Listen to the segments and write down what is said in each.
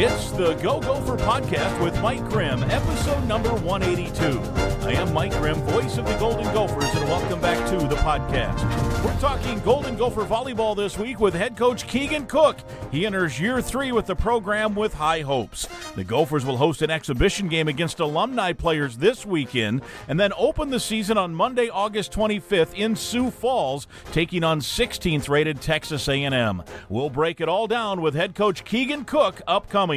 It's the Go Gopher Podcast with Mike Grimm, episode number 182. I am Mike Grimm, voice of the Golden Gophers, and welcome back to the podcast. We're talking Golden Gopher volleyball this week with head coach Keegan Cook. He enters year 3 with the program with high hopes. The Gophers will host an exhibition game against alumni players this weekend and then open the season on Monday, August 25th in Sioux Falls, taking on 16th rated Texas A&M. We'll break it all down with head coach Keegan Cook upcoming.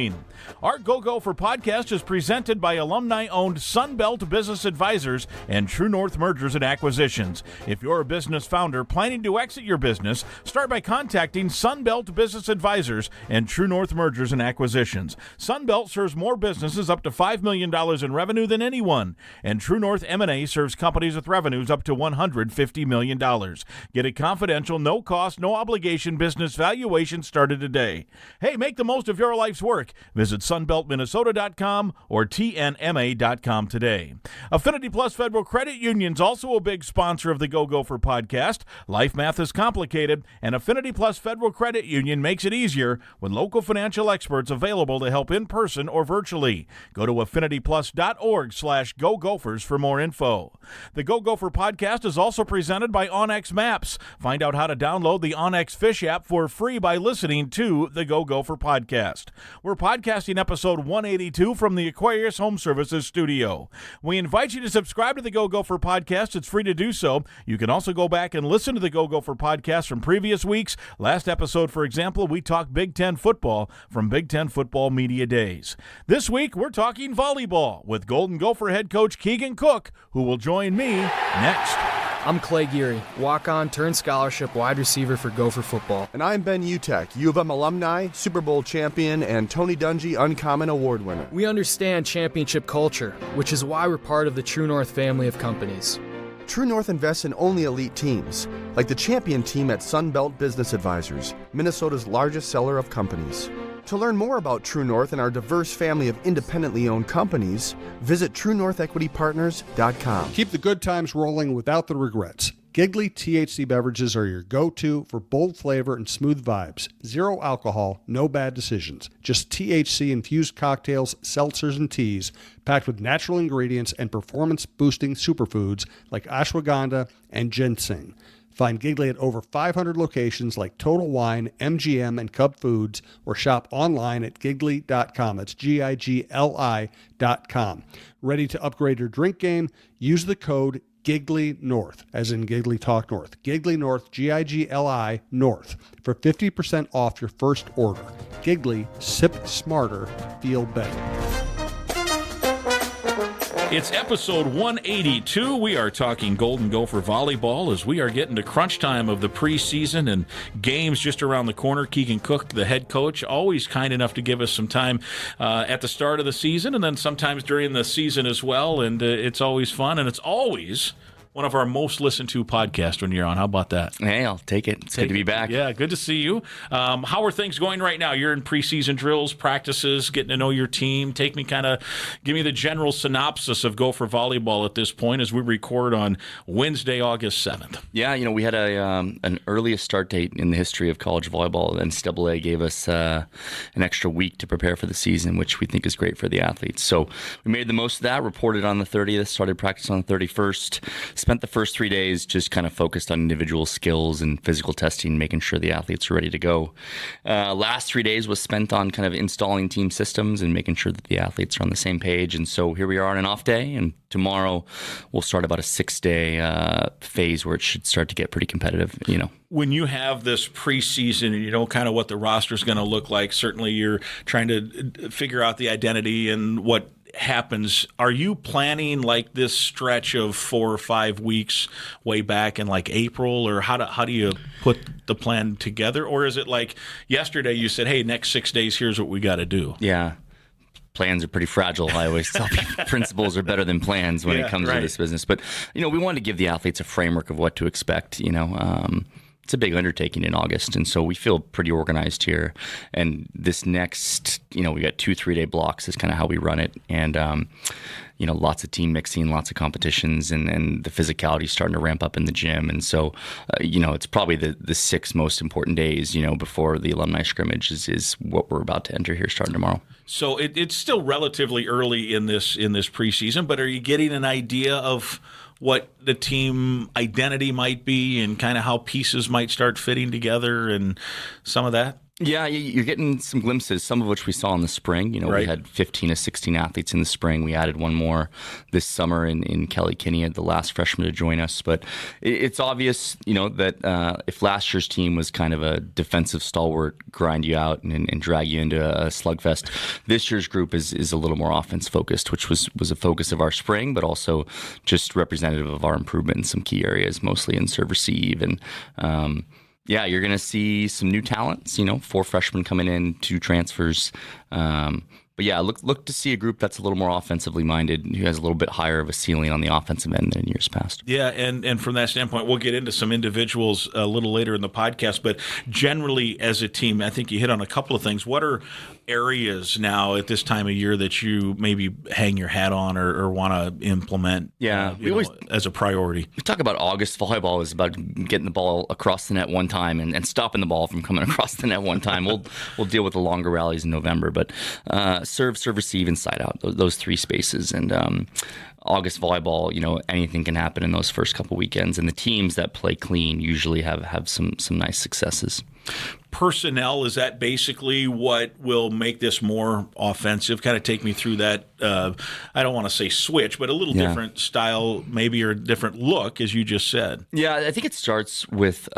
Our Go Gopher podcast is presented by alumni-owned Sunbelt Business Advisors and True North Mergers and Acquisitions. If you're a business founder planning to exit your business, start by contacting Sunbelt Business Advisors and True North Mergers and Acquisitions. Sunbelt serves more businesses up to $5 million in revenue than anyone, and True North M&A serves companies with revenues up to $150 million. Get a confidential, no-cost, no-obligation business valuation started today. Hey, make the most of your life's work. Visit sunbeltminnesota.com or tnma.com today. Affinity Plus Federal Credit Union's also a big sponsor of the Go Gopher podcast. Life math is complicated, and Affinity Plus Federal Credit Union makes it easier with local financial experts available to help in person or virtually. Go to affinityplus.org/GoGophers for more info. The Go Gopher podcast is also presented by Onyx Maps. Find out how to download the Onyx Fish app for free by listening to the Go Gopher podcast. We're podcasting episode 182 from the Aquarius Home Services studio. We invite you to subscribe to the Go Gopher podcast. It's free to do so. You can also go back and listen to the Go Gopher podcast from previous weeks. Last episode, for example, we talked Big Ten football from Big Ten Football Media Days. This week, we're talking volleyball with Golden Gopher head coach Keegan Cook, who will join me next. I'm Clay Geary, walk-on turned scholarship wide receiver for Gopher football. And I'm Ben Utek, U of M alumni, Super Bowl champion, and Tony Dungy Uncommon Award winner. We understand championship culture, which is why we're part of the True North family of companies. True North invests in only elite teams, like the champion team at Sunbelt Business Advisors, Minnesota's largest seller of companies. To learn more about True North and our diverse family of independently owned companies, visit TrueNorthEquityPartners.com. Keep the good times rolling without the regrets. Giggly THC beverages are your go-to for bold flavor and smooth vibes. Zero alcohol, no bad decisions. Just THC-infused cocktails, seltzers, and teas packed with natural ingredients and performance-boosting superfoods like ashwagandha and ginseng. Find Giggly at over 500 locations like Total Wine, MGM, and Cub Foods, or shop online at giggly.com. That's GIGLI.com. Ready to upgrade your drink game? Use the code Giggly North, as in Giggly Talk North. Giggly North, GIGLI North, for 50% off your first order. Giggly, sip smarter, feel better. It's episode 182. We are talking Golden Gopher volleyball as we are getting to crunch time of the preseason and games just around the corner. Keegan Cook, the head coach, always kind enough to give us some time at the start of the season and then sometimes during the season as well. And it's always fun, and it's always one of our most listened to podcasts when you're on. How about that? Hey, I'll take it. It's good to be back. Yeah, good to see you. How are things going right now? You're in preseason drills, practices, getting to know your team. Give me the general synopsis of Gopher volleyball at this point as we record on Wednesday, August 7th. Yeah, we had an earliest start date in the history of college volleyball. NCAA gave us an extra week to prepare for the season, which we think is great for the athletes. So we made the most of that, reported on the 30th, started practice on the 31st. Spent the first 3 days just kind of focused on individual skills and physical testing, making sure the athletes are ready to go. Last 3 days was spent on kind of installing team systems and making sure that the athletes are on the same page. And so here we are on an off day, and tomorrow we'll start about a 6-day phase where it should start to get pretty competitive, When you have this preseason and you know kind of what the roster is going to look like, certainly you're trying to figure out the identity and what happens. Are you planning like this stretch of 4 or 5 weeks way back in like April, or how do you put the plan together? Or is it like yesterday you said, hey, next 6 days, here's what we got to do? Yeah. Plans are pretty fragile. I always tell people principles are better than plans when it comes to this business. But, we wanted to give the athletes a framework of what to expect, it's a big undertaking in August, and so we feel pretty organized here. And this next, we got 2-3 day blocks is kind of how we run it, and lots of team mixing, lots of competitions, and the physicality is starting to ramp up in the gym. And so, it's probably the 6 most important days, before the alumni scrimmage is what we're about to enter here starting tomorrow. So it's still relatively early in this preseason, but are you getting an idea of what the team identity might be and kind of how pieces might start fitting together and some of that? Yeah, you're getting some glimpses, some of which we saw in the spring. Right. We had 15 to 16 athletes in the spring. We added one more this summer in Kelly Kinney, the last freshman to join us. But it's obvious, that if last year's team was kind of a defensive stalwart, grind you out and drag you into a slugfest, this year's group is a little more offense focused, which was a focus of our spring, but also just representative of our improvement in some key areas, mostly in serve receive and yeah, you're going to see some new talents, 4 freshmen coming in, 2 transfers. But yeah, look to see a group that's a little more offensively minded, who has a little bit higher of a ceiling on the offensive end than in years past. Yeah, and from that standpoint, we'll get into some individuals a little later in the podcast, but generally as a team, I think you hit on a couple of things. What are areas now at this time of year that you maybe hang your hat on or want to implement as a priority? We talk about August volleyball is about getting the ball across the net one time and stopping the ball from coming across the net one time. We'll deal with the longer rallies in November, but serve, receive, and side out, those 3 spaces. And August volleyball, anything can happen in those first couple weekends. And the teams that play clean usually have some nice successes. Personnel, is that basically what will make this more offensive? Kind of take me through that, I don't want to say switch, but a little different style maybe, or a different look, as you just said. Yeah, I think it starts with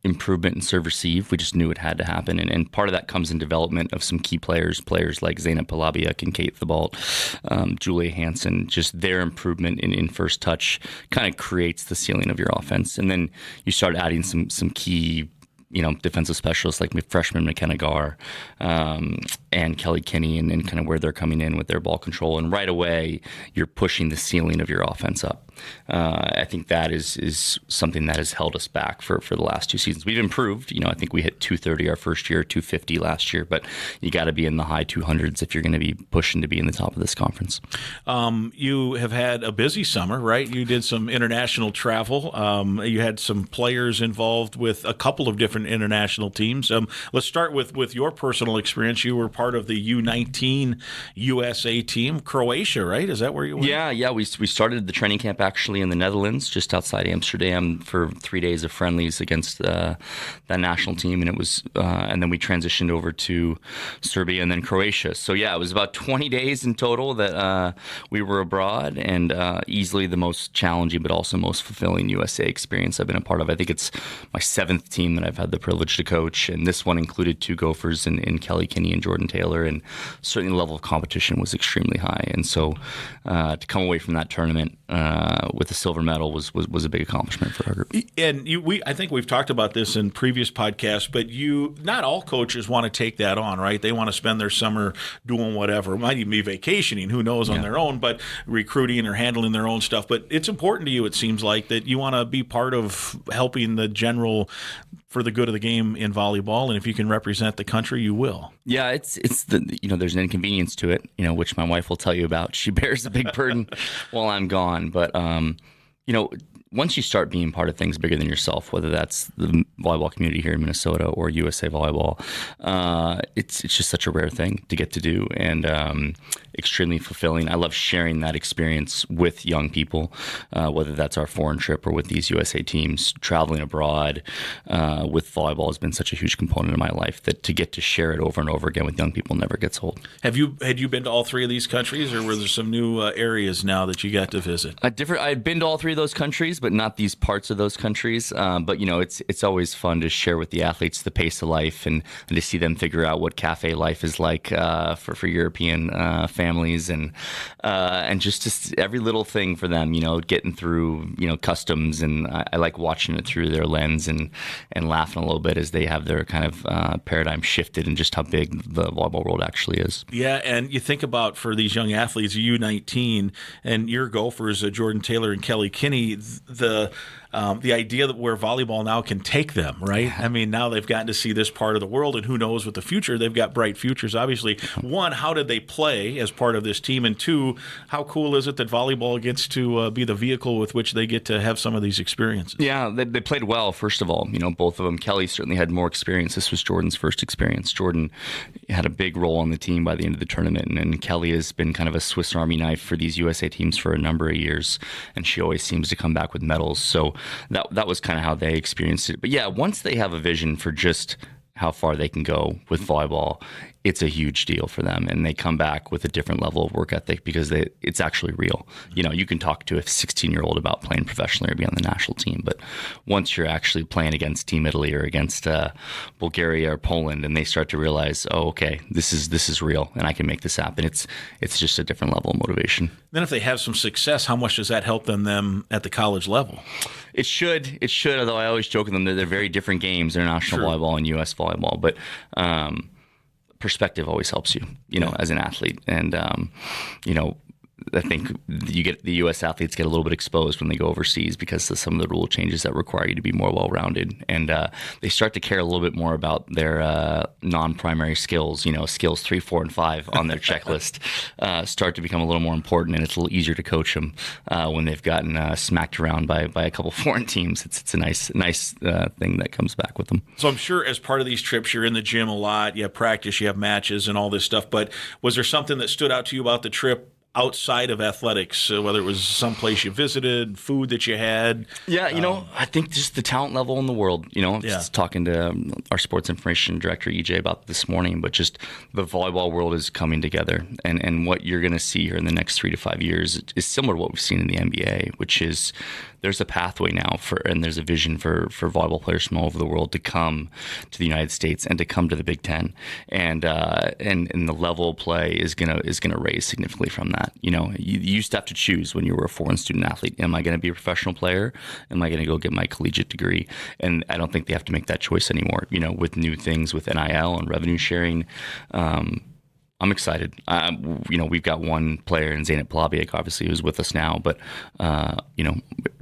improvement in serve receive. We just knew it had to happen. And part of that comes in development of some key players like Zainab Palabiak and Kate Thibault, Julia Hansen. Just their improvement in first touch kind of creates the ceiling of your offense. And then you start adding some key defensive specialists like freshman McKenna Garr and Kelly Kinney, and kind of where they're coming in with their ball control. And right away, you're pushing the ceiling of your offense up. I think that is something that has held us back for the last 2 seasons. We've improved. I think we hit 230 our first year, 250 last year, but you got to be in the high 200s if you're going to be pushing to be in the top of this conference. You have had a busy summer, right? You did some international travel. You had some players involved with a couple of different international teams. Let's start with your personal experience. You were part of the U19 USA team, Croatia, right? Is that where you went? Yeah. We started the training camp actually in the Netherlands, just outside Amsterdam, for 3 days of friendlies against that national team, and it was, and then we transitioned over to Serbia and then Croatia. So yeah, it was about 20 days in total that we were abroad, and easily the most challenging but also most fulfilling USA experience I've been a part of. I think it's my 7th team that I've had the privilege to coach, and this one included 2 Gophers in Kelly Kinney and Jordan Taylor, and certainly the level of competition was extremely high. And so to come away from that tournament with a silver medal was a big accomplishment for our group. And I think we've talked about this in previous podcasts, but not all coaches want to take that on, right? They want to spend their summer doing whatever. It might even be vacationing, who knows, on their own, but recruiting or handling their own stuff. But it's important to you, it seems like, that you want to be part of helping the general for the good of the game in volleyball, and if you can represent the country, you will. Yeah, it's there's an inconvenience to it, which my wife will tell you about. She bears a big burden while I'm gone, but once you start being part of things bigger than yourself, whether that's the volleyball community here in Minnesota or USA Volleyball, it's just such a rare thing to get to do, and extremely fulfilling. I love sharing that experience with young people, whether that's our foreign trip or with these USA teams. Traveling abroad with volleyball has been such a huge component of my life that to get to share it over and over again with young people never gets old. Had you been to all 3 of these countries, or were there some new areas now that you got to visit? I've been to all 3 of those countries, but not these parts of those countries. But it's always fun to share with the athletes the pace of life and to see them figure out what cafe life is like for European families, and just every little thing for them, getting through customs, and I like watching it through their lens and laughing a little bit as they have their kind of paradigm shifted and just how big the volleyball world actually is. Yeah, and you think about, for these young athletes, U19 and your Gophers, Jordan Taylor and Kelly Kinney, the idea that where volleyball now can take them, right? I mean, now they've gotten to see this part of the world, and who knows with the future. They've got bright futures, obviously. One, how did they play as part of this team? And two, how cool is it that volleyball gets to be the vehicle with which they get to have some of these experiences? Yeah, they played well, first of all. Both of them. Kelly certainly had more experience. This was Jordan's first experience. Jordan had a big role on the team by the end of the tournament, and Kelly has been kind of a Swiss Army knife for these USA teams for a number of years, and she always seems to come back with medals. So that was kind of how they experienced it. But yeah, once they have a vision for just how far they can go with volleyball, it's a huge deal for them, and they come back with a different level of work ethic because it's actually real. You can talk to a 16-year-old about playing professionally or being on the national team, but once you're actually playing against Team Italy or against Bulgaria or Poland, and they start to realize, oh, okay, this is real, and I can make this happen. It's just a different level of motivation. Then, if they have some success, how much does that help them at the college level? It should. Although I always joke with them that they're very different games, international volleyball and U.S. volleyball, but. Perspective always helps you, as an athlete. And, I think the U.S. athletes get a little bit exposed when they go overseas because of some of the rule changes that require you to be more well-rounded. And they start to care a little bit more about their non-primary skills, skills 3, 4, and 5 on their checklist start to become a little more important, and it's a little easier to coach them when they've gotten smacked around by a couple foreign teams. It's a nice thing that comes back with them. So I'm sure as part of these trips, you're in the gym a lot, you have practice, you have matches and all this stuff, but was there something that stood out to you about the trip outside of athletics, whether it was someplace you visited, food that you had? Yeah, I think just the talent level in the world. Just talking to our sports information director, EJ, about this morning, but just the volleyball world is coming together. And what you're going to see here in the next 3 to 5 years is similar to what we've seen in the NBA, which is there's a pathway now and there's a vision for volleyball players from all over the world to come to the United States and to come to the Big Ten. And the level of play is gonna raise significantly from that. You used to have to choose when you were a foreign student athlete. Am I going to be a professional player? Am I going to go get my collegiate degree? And I don't think they have to make that choice anymore. With new things with NIL and revenue sharing. I'm excited. We've got one player in Zeynep Palabiak, obviously, who's with us now. But,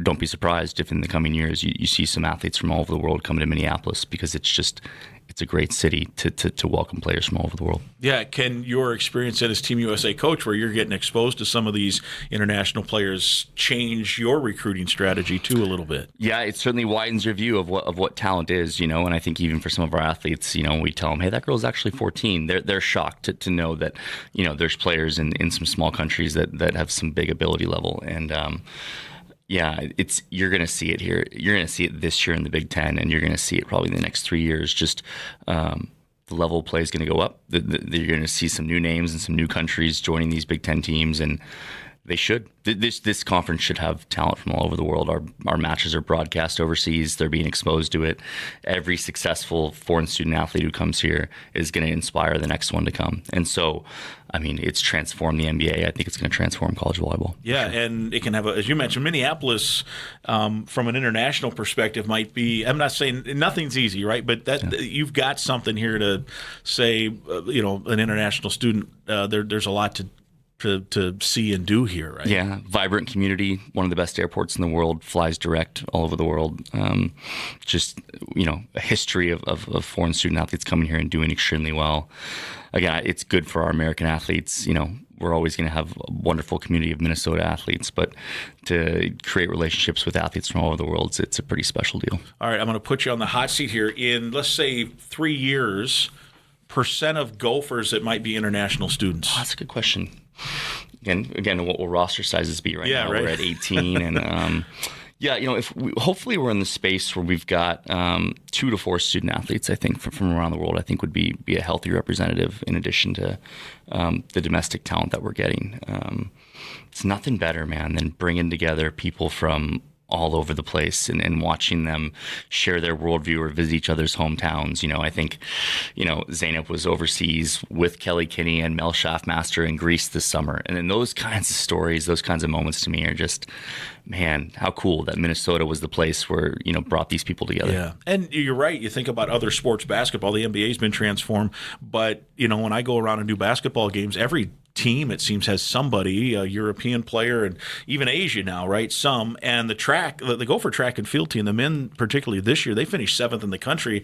don't be surprised if in the coming years you see some athletes from all over the world coming to Minneapolis, because it's a great city to welcome players from all over the world. Yeah. Can your experience as Team USA coach, where you're getting exposed to some of these international players, change your recruiting strategy too a little bit? Yeah, it certainly widens your view of what talent is, and I think even for some of our athletes, we tell them, hey, that girl's actually 14. They're shocked to know that, there's players in some small countries that have some big ability level. And, you're going to see it here. You're going to see it this year in the Big Ten, and you're going to see it probably in the next 3 years. Just the level of play is going to go up. You're going to see some new names and some new countries joining these Big Ten teams, and they should. This conference should have talent from all over the world. Our matches are broadcast overseas. They're being exposed to it. Every successful foreign student athlete who comes here is going to inspire the next one to come. And so, it's transformed the NBA. I think it's going to transform college volleyball. Yeah, sure. And it can have, as you mentioned, Minneapolis, from an international perspective, might be, I'm not saying nothing's easy, right? But you've got something here to say, an international student, there's a lot to see and do here, right? Yeah, vibrant community, one of the best airports in the world, flies direct all over the world. A history of foreign student athletes coming here and doing extremely well. Again, it's good for our American athletes. We're always going to have a wonderful community of Minnesota athletes, but to create relationships with athletes from all over the world, it's a pretty special deal. All right, I'm going to put you on the hot seat here. In, let's say, 3 years, percent of Gophers that might be international students? Oh, that's a good question. Again, what will roster sizes be right now? Right. We're at 18, and hopefully we're in the space where we've got 2 to 4 student athletes. I think from around the world, I think would be a healthy representative in addition to the domestic talent that we're getting. It's nothing better, man, than bringing together people from all over the place and watching them share their worldview or visit each other's hometowns. I think, Zeynep was overseas with Kelly Kinney and Mel Schaffmaster in Greece this summer. And then those kinds of stories, those kinds of moments to me are just, man, how cool that Minnesota was the place where, brought these people together. Yeah. And you're right. You think about other sports, basketball, the NBA's been transformed. But, when I go around and do basketball games, every team, it seems, has somebody, a European player, and even Asia now, right? Some. And the Gopher track and field team, the men particularly this year, they finished 7th in the country.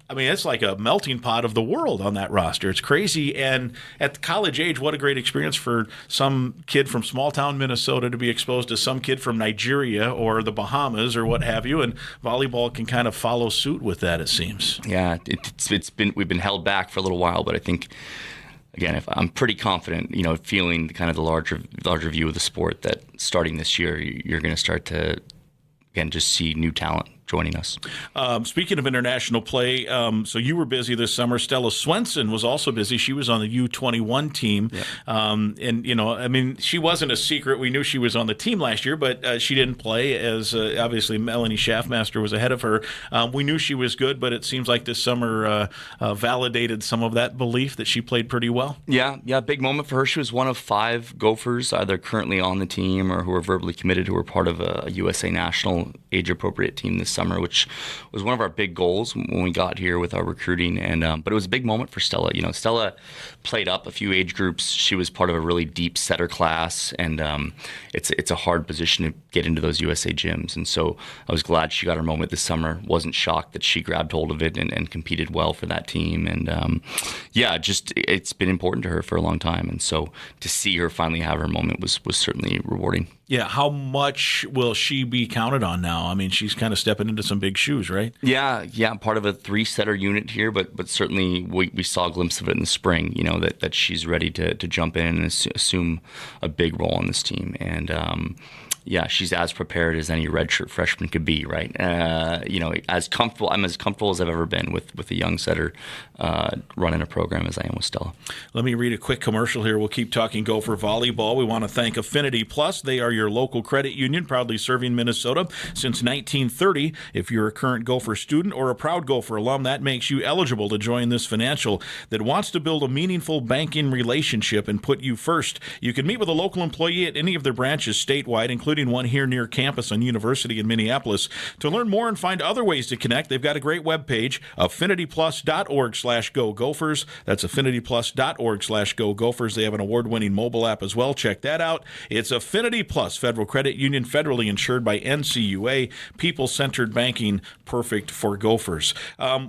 I mean, it's like a melting pot of the world on that roster. It's crazy. And at the college age, what a great experience for some kid from small town Minnesota to be exposed to some kid from Nigeria or the Bahamas or what have you. And volleyball can kind of follow suit with that, it seems. Yeah, we've been held back for a little while, but I think, again, if I'm pretty confident, feeling kind of the larger view of the sport, that starting this year, you're going to start to, again, just see new talent joining us. Speaking of international play, so you were busy this summer. Stella Swenson was also busy. She was on the U21 team. Yep. And, she wasn't a secret. We knew she was on the team last year, but she didn't play, as obviously Melanie Schaffmaster was ahead of her. We knew she was good, but it seems like this summer validated some of that belief that she played pretty well. Yeah, big moment for her. She was one of 5 Gophers, either currently on the team or who were verbally committed, who were part of a USA national age-appropriate team this summer, which was one of our big goals when we got here with our recruiting. And but it was a big moment for Stella. Stella played up a few age groups. She was part of a really deep setter class, and it's a hard position to get into those USA gyms. And so I was glad she got her moment this summer. Wasn't shocked that she grabbed hold of it and competed well for that team. And it's been important to her for a long time. And so to see her finally have her moment was certainly rewarding. Yeah, how much will she be counted on now? I mean, she's kind of stepping into some big shoes, right? Yeah, part of a 3-setter unit here, but certainly we saw a glimpse of it in the spring, that she's ready to jump in and assume a big role on this team. And she's as prepared as any redshirt freshman could be, right? I'm as comfortable as I've ever been with a young setter running a program as I am with Stella. Let me read a quick commercial here. We'll keep talking Gopher volleyball. We want to thank Affinity Plus. They are your local credit union, proudly serving Minnesota since 1930. If you're a current Gopher student or a proud Gopher alum, that makes you eligible to join this financial that wants to build a meaningful banking relationship and put you first. You can meet with a local employee at any of their branches statewide, including one here near campus on University in Minneapolis. To learn more and find other ways to connect, they've got a great webpage, affinityplus.org/Go Gophers. That's affinityplus.org/Go Gophers. They have an award-winning mobile app as well. Check that out. It's Affinity Plus, Federal Credit Union, federally insured by NCUA, people-centered banking, perfect for Gophers.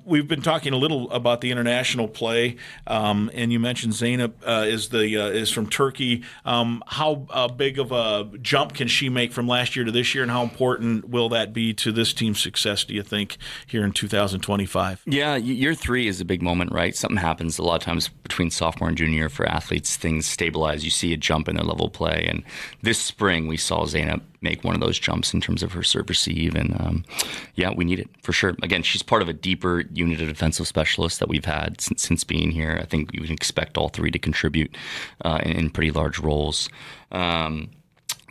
We've been talking a little about the international play, and you mentioned Zainab is from Turkey. How big of a jump can she make from last year to this year, and how important will that be to this team's success, do you think, here in 2025? Yeah, year 3 is a big moment, right? Something happens a lot of times between sophomore and junior year for athletes. Things stabilize. You see a jump in their level of play. And this spring, we saw Zainab make one of those jumps in terms of her serve receive. And we need it for sure. Again, she's part of a deeper unit of defensive specialists that we've had since being here. I think you would expect all 3 to contribute in pretty large roles.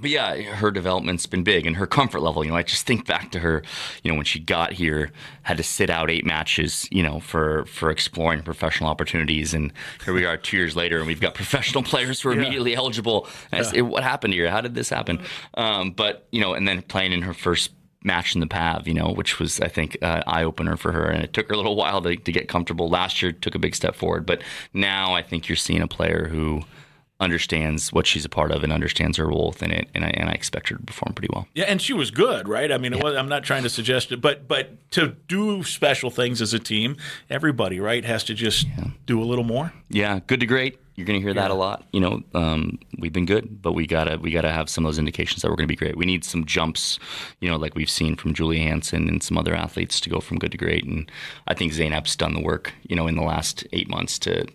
But yeah, her development's been big, and her comfort level, I just think back to her, when she got here, had to sit out 8 matches, for exploring professional opportunities. And here we are 2 years later, and we've got professional players who are immediately eligible. And I say, what happened here? How did this happen? But and then playing in her first match in the PAV, which was, I think, eye-opener for her. And it took her a little while to get comfortable. Last year took a big step forward. But now I think you're seeing a player who understands what she's a part of and understands her role within it, and I expect her to perform pretty well. Yeah, and she was good, right? I mean, I'm not trying to suggest it, but to do special things as a team, everybody, right, has to just do a little more. Yeah, good to great. You're going to hear that a lot. We've been good, but we gotta have some of those indications that we're going to be great. We need some jumps, like we've seen from Julia Hansen and some other athletes to go from good to great. And I think Zainab's done the work, in the last 8 months to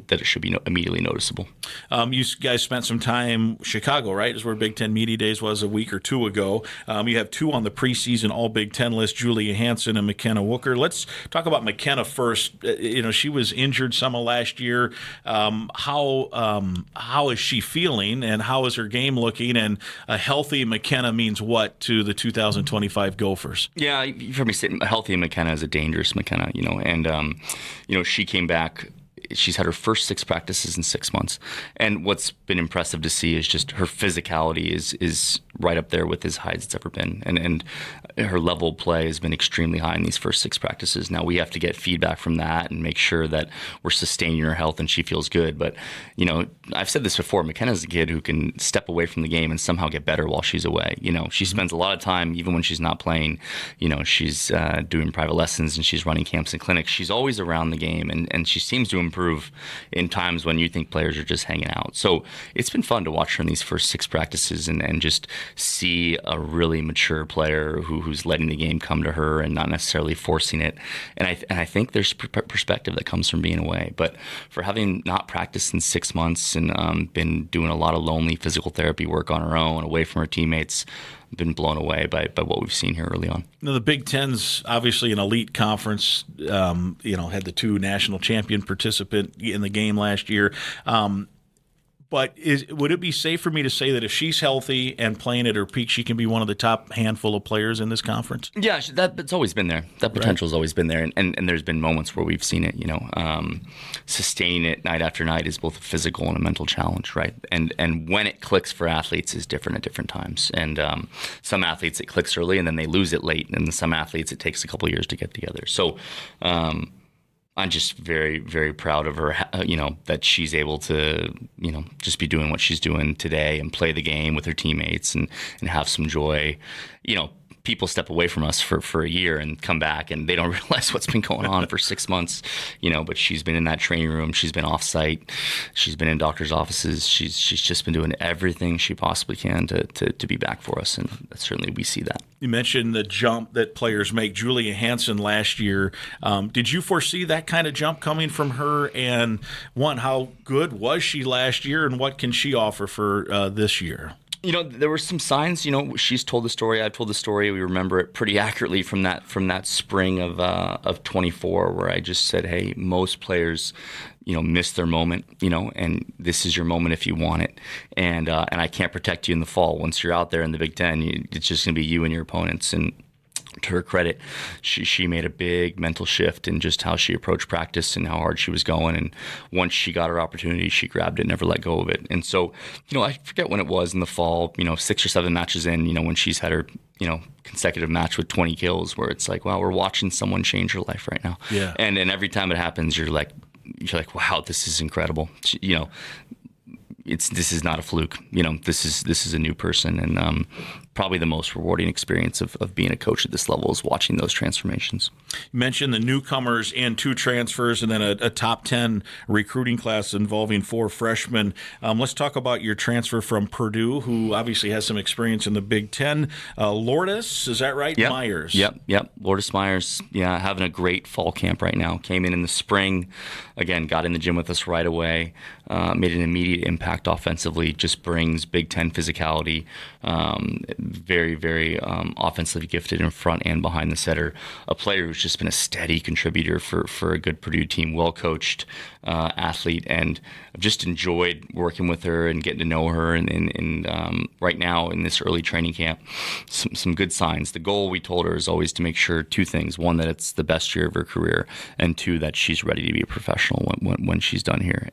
that it should be immediately noticeable. You guys spent some time Chicago, right? Is where Big Ten Media Days was a week or 2 ago. You have 2 on the preseason All Big Ten list, Julia Hansen and McKenna Wooker. Let's talk about McKenna first. She was injured some of last year. How is she feeling, and how is her game looking? And a healthy McKenna means what to the 2025 Gophers? Yeah, you've heard me say a healthy McKenna is a dangerous McKenna, and she came back. She's had her first 6 practices in 6 months. And what's been impressive to see is just her physicality is right up there with as high as it's ever been. And her level of play has been extremely high in these first 6 practices. Now we have to get feedback from that and make sure that we're sustaining her health and she feels good. But, I've said this before, McKenna's a kid who can step away from the game and somehow get better while she's away. She spends a lot of time, even when she's not playing, she's doing private lessons and she's running camps and clinics. She's always around the game, and she seems to improve in times when you think players are just hanging out. So it's been fun to watch her in these first 6 practices and just see a really mature player who's letting the game come to her and not necessarily forcing it. And I think there's perspective that comes from being away. But for having not practiced in 6 months and been doing a lot of lonely physical therapy work on her own, away from her teammates, been blown away by what we've seen here early on. Now, the Big Ten's obviously an elite conference. Had the 2 national champion participant in the game last year. But would it be safe for me to say that if she's healthy and playing at her peak, she can be one of the top handful of players in this conference? Yeah, it's always been there. That potential's always been there, and there's been moments where we've seen it. Sustaining it night after night is both a physical and a mental challenge, right? And when it clicks for athletes is different at different times. And some athletes it clicks early and then they lose it late, and some athletes it takes a couple years to get together. So. I'm just very, very proud of her, that she's able to, just be doing what she's doing today and play the game with her teammates and have some joy. People step away from us for a year and come back and they don't realize what's been going on for 6 months, but she's been in that training room. She's been off site. She's been in doctors' offices. She's just been doing everything she possibly can to be back for us. And certainly we see that. You mentioned the jump that players make. Julia Hansen last year. Did you foresee that kind of jump coming from her? And how good was she last year and what can she offer for this year? There were some signs. She's told the story. I've told the story. We remember it pretty accurately from that spring of 24, where I just said, "Hey, most players, miss their moment, and this is your moment if you want it. And I can't protect you in the fall. Once you're out there in the Big Ten, it's just going to be you and your opponents." And to her credit, she made a big mental shift in just how she approached practice and how hard she was going. And once she got her opportunity, she grabbed it, never let go of it. And so, I forget when it was in the fall, 6 or 7 matches in, when she's had her, consecutive match with 20 kills, where it's like, wow, we're watching someone change her life right now. Yeah. And every time it happens, you're like, wow, this is incredible. This is not a fluke. This is a new person, and probably the most rewarding experience of being a coach at this level is watching those transformations. You mentioned the newcomers and 2 transfers, and then a top 10 recruiting class involving 4 freshmen. Let's talk about your transfer from Purdue, who obviously has some experience in the Big Ten. Lourdes, is that right? Yep. Myers. Yep. Lourdes Myers, having a great fall camp right now. Came in the spring, again, got in the gym with us right away, made an immediate impact offensively, just brings Big Ten physicality, very, very offensively gifted in front and behind the setter, a player who's just been a steady contributor for a good Purdue team, well-coached athlete, and I've just enjoyed working with her and getting to know her, and right now in this early training camp, some good signs. The goal we told her is always to make sure 2 things: 1, that it's the best year of her career, and 2, that she's ready to be a professional when she's done here.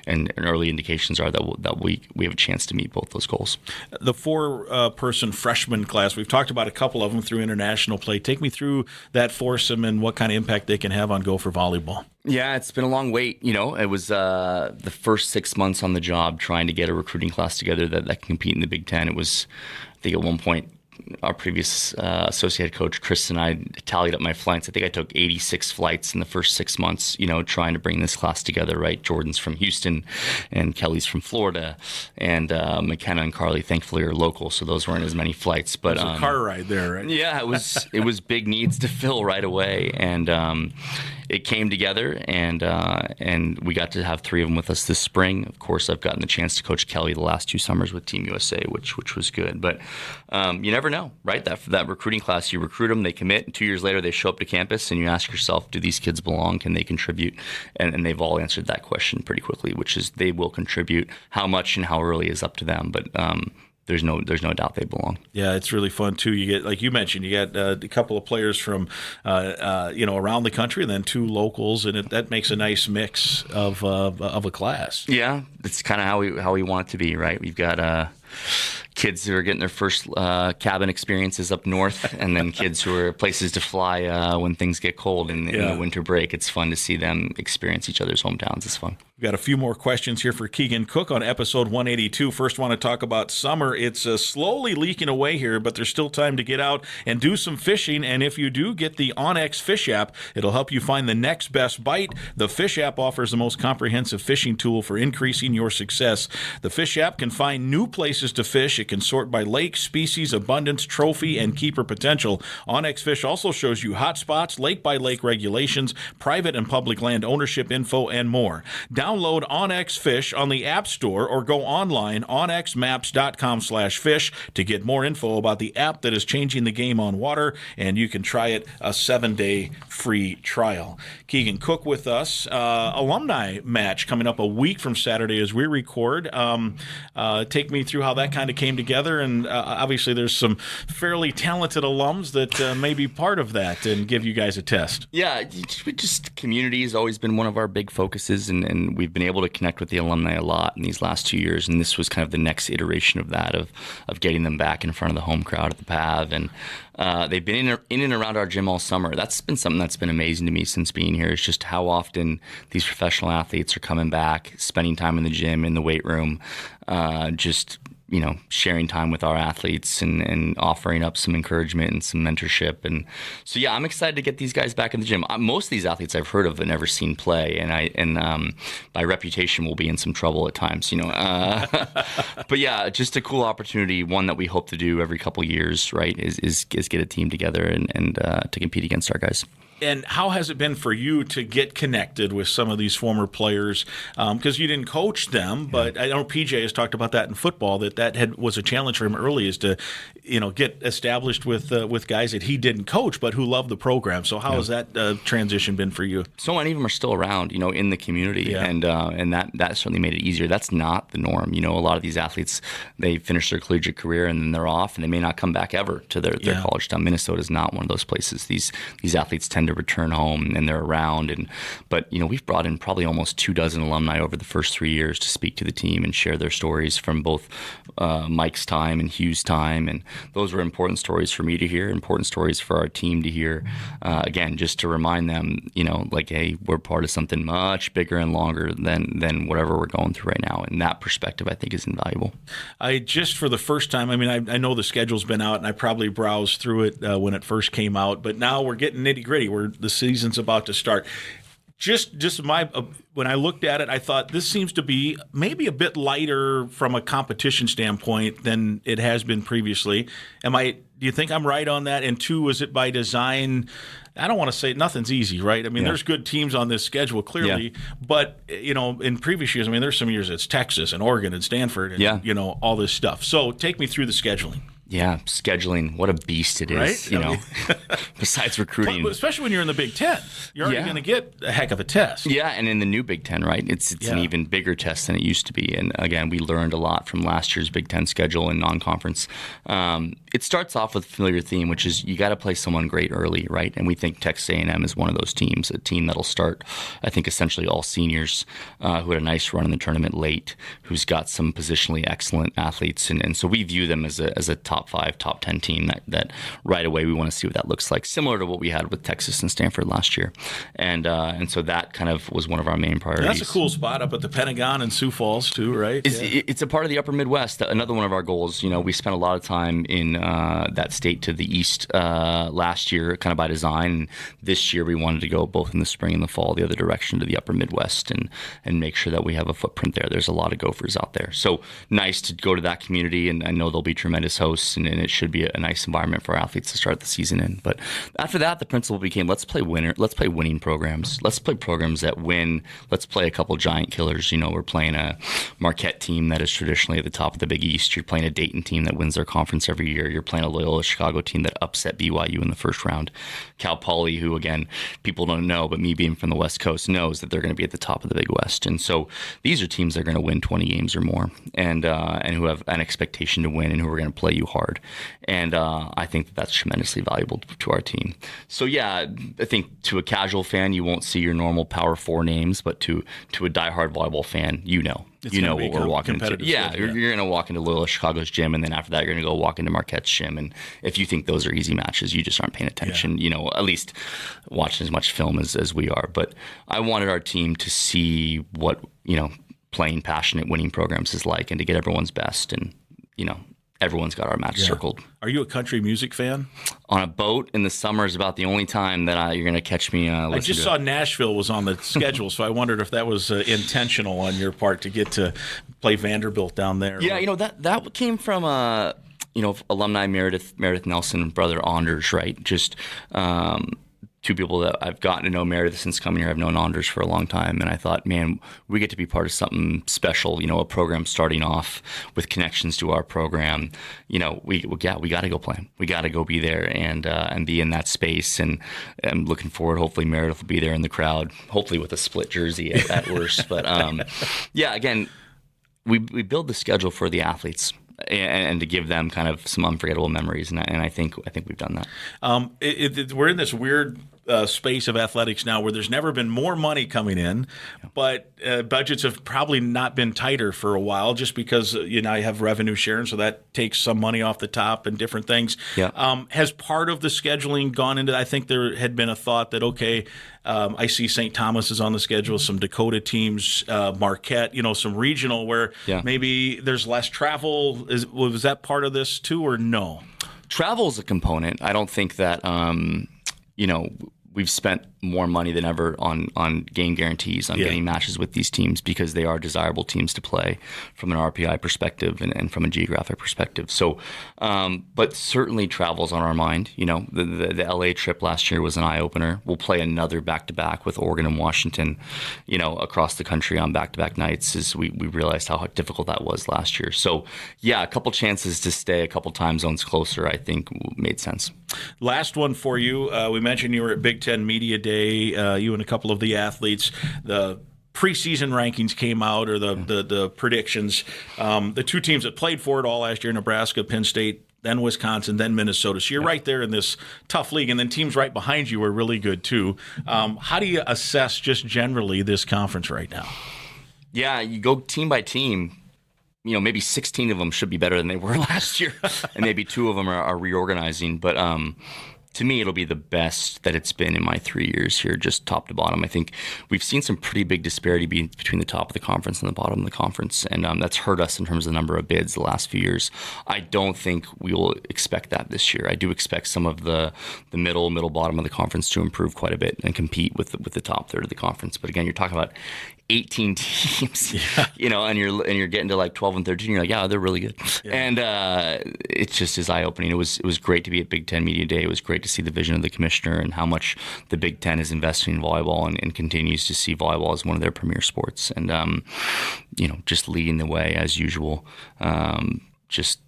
And early indications are that we have a chance to meet both those goals. The 4-person freshman class, we've talked about a couple of them through international play. Take me through that foursome and what kind of impact they can have on Gopher volleyball. Yeah, it's been a long wait. It was the first 6 months on the job trying to get a recruiting class together that can compete in the Big Ten. It was, I think at one point, our previous associate coach, Chris, and I tallied up my flights. I think I took 86 flights in the first 6 months, trying to bring this class together, right? Jordan's from Houston and Kelly's from Florida, and McKenna and Carly, thankfully, are local, so those weren't as many flights. But it was a car ride there, right? Yeah, it was big needs to fill right away, and it came together, and we got to have 3 of them with us this spring. Of course, I've gotten the chance to coach Kelly the last 2 summers with Team USA, which was good. But you never know, right? That recruiting class, you recruit them, they commit, and 2 years later they show up to campus, and you ask yourself, do these kids belong? Can they contribute? And they've all answered that question pretty quickly, which is they will contribute. How much and how early is up to them, but there's no doubt they belong. Yeah, it's really fun too. You get, like you mentioned, you got a couple of players from around the country, and then 2 locals, and that makes a nice mix of a class. Yeah, it's kind of how we want it to be, right? We've got kids who are getting their first cabin experiences up north, and then kids who are places to fly when things get cold in the winter break. It's fun to see them experience each other's hometowns. It's fun. We've got a few more questions here for Keegan Cook on episode 182. First, want to talk about summer. It's slowly leaking away here, but there's still time to get out and do some fishing. And if you do get the onX Fish app, it'll help you find the next best bite. The Fish app offers the most comprehensive fishing tool for increasing your success. The Fish app can find new places to fish. It can sort by lake, species, abundance, trophy, and keeper potential. onX Fish also shows you hot spots, lake-by-lake regulations, private and public land ownership info, and more. Download onX Fish on the App Store or go online onxmaps.com/fish to get more info about the app that is changing the game on water, and you can try it a 7-day free trial. Keegan Cook with us. Alumni match coming up a week from Saturday as we record. Take me through how that kind of came together, and obviously there's some fairly talented alums that may be part of that and give you guys a test. Yeah, just community has always been one of our big focuses, and we've been able to connect with the alumni a lot in these last 2 years, and this was kind of the next iteration of that, of getting them back in front of the home crowd at the PAV, and they've been in and around our gym all summer. That's been something that's been amazing to me since being here, is just how often these professional athletes are coming back, spending time in the gym, in the weight room, sharing time with our athletes and offering up some encouragement and some mentorship. And so, yeah, I'm excited to get these guys back in the gym. Most of these athletes I've heard of and never seen play, and my reputation will be in some trouble at times, But yeah, just a cool opportunity, one that we hope to do every couple years, right, is get a team together and to compete against our guys. And how has it been for you to get connected with some of these former players? Because you didn't coach them, but I know PJ has talked about that in football, that was a challenge for him early, is to, get established with guys that he didn't coach, but who love the program. So how has that transition been for you? So many of them are still around, in the community, and that certainly made it easier. That's not the norm. A lot of these athletes, they finish their collegiate career and then they're off, and they may not come back ever to their college town. Minnesota is not one of those places. These athletes tend to return home and they're around, but we've brought in probably almost 24 alumni over the first 3 years to speak to the team and share their stories from both Mike's time and Hugh's time, and those were important stories for me to hear, important stories for our team to hear. Again, just to remind them, hey, we're part of something much bigger and longer than whatever we're going through right now, and that perspective I think is invaluable. I just, for the first time, I know the schedule's been out, and I probably browsed through it when it first came out, but now we're getting nitty gritty. The season's about to start. When I looked at it, I thought this seems to be maybe a bit lighter from a competition standpoint than it has been previously. Do you think I'm right on that? And two, is it by design? I don't want to say nothing's easy, right? There's good teams on this schedule, clearly. But, in previous years, there's some years it's Texas and Oregon and Stanford and, all this stuff. So take me through the scheduling. Yeah, scheduling, what a beast it is, right? Besides recruiting. But especially when you're in the Big Ten. You're already going to get a heck of a test. Yeah, and in the new Big Ten, right, it's an even bigger test than it used to be. And again, we learned a lot from last year's Big Ten schedule and non-conference. It starts off with a familiar theme, which is you got to play someone great early, right? And we think Texas A&M is one of those teams, a team that'll start, I think, essentially all seniors who had a nice run in the tournament late, who's got some positionally excellent athletes. And so we view them as a top 5, top 10 team that right away we want to see what that looks like, similar to what we had with Texas and Stanford last year. And so that kind of was one of our main priorities. And that's a cool spot up at the Pentagon in Sioux Falls too, right? It's a part of the upper Midwest. Another one of our goals, we spent a lot of time in that state to the east last year, kind of by design. And this year we wanted to go both in the spring and the fall the other direction to the upper Midwest and make sure that we have a footprint there. There's a lot of Gophers out there. So nice to go to that community, and I know they'll be tremendous hosts, and it should be a nice environment for athletes to start the season in. But after that, the principle became, let's play winning programs. Let's play programs that win. Let's play a couple giant killers. We're playing a Marquette team that is traditionally at the top of the Big East. You're playing a Dayton team that wins their conference every year. You're playing a Loyola Chicago team that upset BYU in the first round. Cal Poly, who, again, people don't know, but me being from the West Coast knows that they're going to be at the top of the Big West. And so these are teams that are going to win 20 games or more and who have an expectation to win and who are going to play you hard. And I think that's tremendously valuable to our team. So, yeah, I think to a casual fan, you won't see your normal Power 4 names, but to a diehard volleyball fan, It's you know gonna be what we're walking into. Yeah, you're going to walk into Loyola Chicago's gym, and then after that, you're going to go walk into Marquette's gym. And if you think those are easy matches, you just aren't paying attention, at least watching as much film as we are. But I wanted our team to see what, playing passionate winning programs is like, and to get everyone's best. And, everyone's got our match circled. Are you a country music fan? On a boat in the summer is about the only time that you're going to catch me. I just saw Nashville was on the schedule, so I wondered if that was intentional on your part to get to play Vanderbilt down there. Yeah, that came from alumni Meredith Nelson, brother Anders, right? Just two people that I've gotten to know. Meredith since coming here. I've known Anders for a long time, and I thought, man, we get to be part of something special. A program starting off with connections to our program. We got to go play. We got to go be there and be in that space. And I'm looking forward. Hopefully, Meredith will be there in the crowd. Hopefully, with a split jersey at worst. But again, we build the schedule for the athletes. And to give them kind of some unforgettable memories, and I think we've done that. We're in this weird space of athletics now where there's never been more money coming in, but budgets have probably not been tighter for a while, just because you have revenue sharing, so that takes some money off the top and different things. Yeah. Has part of the scheduling gone into? I think there had been a thought that I see St. Thomas is on the schedule, some Dakota teams, Marquette, some regional where maybe there's less travel. Was that part of this too, or no? Travel is a component. I don't think that, we've spent more money than ever on game guarantees, on getting matches with these teams, because they are desirable teams to play from an RPI perspective and from a geographic perspective. So, but certainly travel's on our mind. The LA trip last year was an eye-opener. We'll play another back-to-back with Oregon and Washington, across the country on back-to-back nights, as we realized how difficult that was last year. So, a couple chances to stay a couple time zones closer, I think, made sense. Last one for you. We mentioned you were at Big Ten Media Day, you and a couple of the athletes. The preseason rankings came out, or the predictions. The two teams that played for it all last year, Nebraska, Penn State, then Wisconsin, then Minnesota. So you're right there in this tough league, and then teams right behind you are really good too. How do you assess just generally this conference right now? Yeah, you go team by team. Maybe 16 of them should be better than they were last year, and maybe 2 of them are reorganizing. But to me, it'll be the best that it's been in my 3 years here, just top to bottom. I think we've seen some pretty big disparity between the top of the conference and the bottom of the conference, and that's hurt us in terms of the number of bids the last few years. I don't think we will expect that this year. I do expect some of the middle bottom of the conference to improve quite a bit and compete with the top third of the conference. But again, you're talking about 18 teams, and you're getting to like 12 and 13. You're like, yeah, they're really good, and it just is eye opening. It was great to be at Big Ten Media Day. It was great to see the vision of the commissioner and how much the Big Ten is investing in volleyball and continues to see volleyball as one of their premier sports, and just leading the way as usual. Just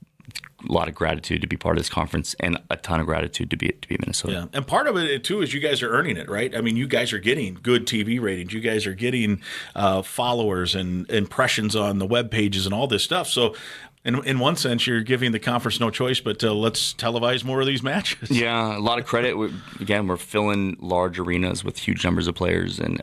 a lot of gratitude to be part of this conference, and a ton of gratitude to be Minnesota. Yeah, and part of it too is you guys are earning it, right? I mean, you guys are getting good TV ratings. You guys are getting followers and impressions on the web pages and all this stuff. So, in one sense, you're giving the conference no choice but to let's televise more of these matches. Yeah, a lot of credit. We're filling large arenas with huge numbers of players and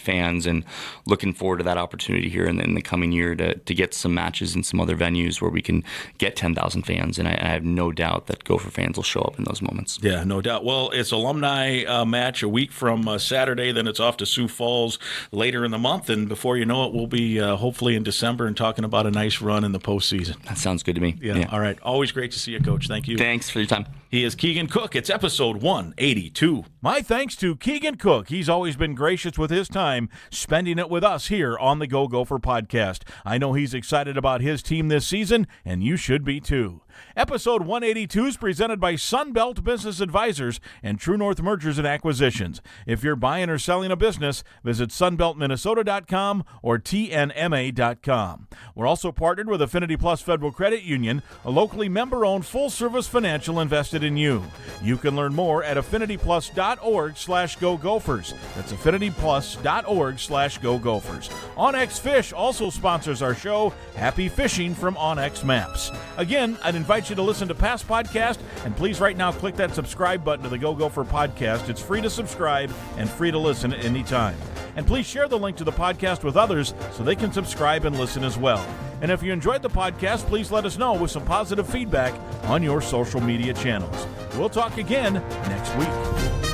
fans, and looking forward to that opportunity here in the coming year to get some matches in some other venues where we can get 10,000 fans. And I have no doubt that Gopher fans will show up in those moments. Yeah, no doubt. Well, it's alumni match a week from Saturday. Then it's off to Sioux Falls later in the month, and before you know it, we'll be hopefully in December and talking about a nice run in the postseason. That sounds good to me. Yeah. All right. Always great to see you, Coach. Thank you. Thanks for your time. He is Keegan Cook. It's episode 182. My thanks to Keegan Cook. He's always been gracious with his time, spending it with us here on the Go Gopher Podcast. I know he's excited about his team this season, and you should be too. Episode 182 is presented by Sunbelt Business Advisors and True North Mergers and Acquisitions. If you're buying or selling a business, visit sunbeltminnesota.com or tnma.com. We're also partnered with Affinity Plus Federal Credit Union, a locally member-owned full-service financial invested in you. You can learn more at affinityplus.org/Go Gophers. That's affinityplus.org/Go Gophers. OnX Fish also sponsors our show. Happy fishing from OnX Maps. Again, I'd invite you to listen to past podcasts, and please right now click that subscribe button to the Go Gopher Podcast. It's free to subscribe and free to listen at any time. And please share the link to the podcast with others so they can subscribe and listen as well. And if you enjoyed the podcast, please let us know with some positive feedback on your social media channels. We'll talk again next week.